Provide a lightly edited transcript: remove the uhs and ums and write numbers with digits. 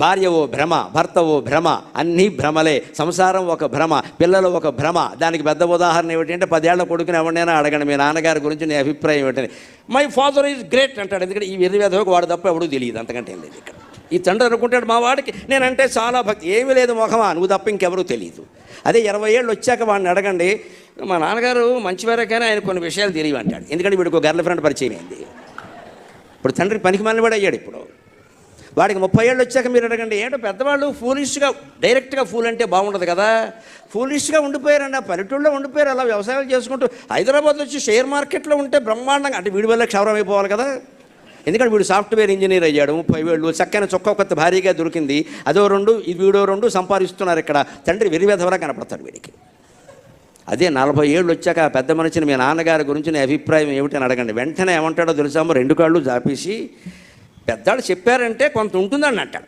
భార్య ఓ భ్రమ, భర్త ఓ భ్రమ, అన్నీ భ్రమలే. సంసారం ఒక భ్రమ, పిల్లలు ఒక భ్రమ. దానికి పెద్ద ఉదాహరణ ఏమిటంటే 10 ఏళ్ల కొడుకుని ఎవరినైనా అడగండి మీ నాన్నగారి గురించి నీ అభిప్రాయం ఏమిటని. మై ఫాదర్ ఈజ్ గ్రేట్ అంటాడు. ఎందుకంటే ఈ వెర్రివేధకు వాడు తప్ప ఎవడూ తెలియదు, అంతకంటే ఏం లేదు. ఇక్కడ ఈ తండ్రి అనుకుంటాడు మా వాడికి నేనంటే చాలా భక్తి. ఏమీ లేదు మొహమా, నువ్వు తప్ప ఇంకెవరూ తెలియదు. అదే 20 ఏళ్ళు వచ్చాక వాడిని అడగండి, మా నాన్నగారు మంచివారే కానీ ఆయన కొన్ని విషయాలు తెలియవు అంటాడు. ఎందుకంటే వీడికి గర్ల్ ఫ్రెండ్ పరిచయం అయింది. ఇప్పుడు తండ్రి పనికి మాలిన వాడు అయ్యాడు. ఇప్పుడు వాడికి 30 ఏళ్ళు వచ్చాక మీరు అడగండి, ఏంటో పెద్దవాళ్ళు ఫూలిష్గా డైరెక్ట్గా ఫూల్ అంటే బాగుండదు కదా, ఫూలిష్గా ఉండిపోయారండి. ఆ పల్లెటూళ్ళలో ఉండిపోయారు, అలా వ్యవసాయాలు చేసుకుంటూ. హైదరాబాద్లో వచ్చి షేర్ మార్కెట్లో ఉంటే బ్రహ్మాండంగా, అంటే వీడి వల్ల క్షవరం అయిపోవాలి కదా. ఎందుకంటే వీడు సాఫ్ట్వేర్ ఇంజనీర్ అయ్యాడు, 30 ఏళ్ళు, చక్కని చొక్కా కొత్త భారీగా దొరికింది, అదో 2 ఇది వీడో 2 సంపాదిస్తున్నారు. ఇక్కడ తండ్రి వెరివేధవరా కనపడతాడు వీడికి. అదే 40 ఏళ్ళు వచ్చాక ఆ పెద్ద మనిషిని మీ నాన్నగారి గురించి నీ అభిప్రాయం ఏమిటని అడగండి. వెంటనే ఏమంటాడో తెలుసామో, 2 కాళ్ళు జాపేసి పెద్దాళ్ళు చెప్పారంటే కొంత ఉంటుందని అంటాడు.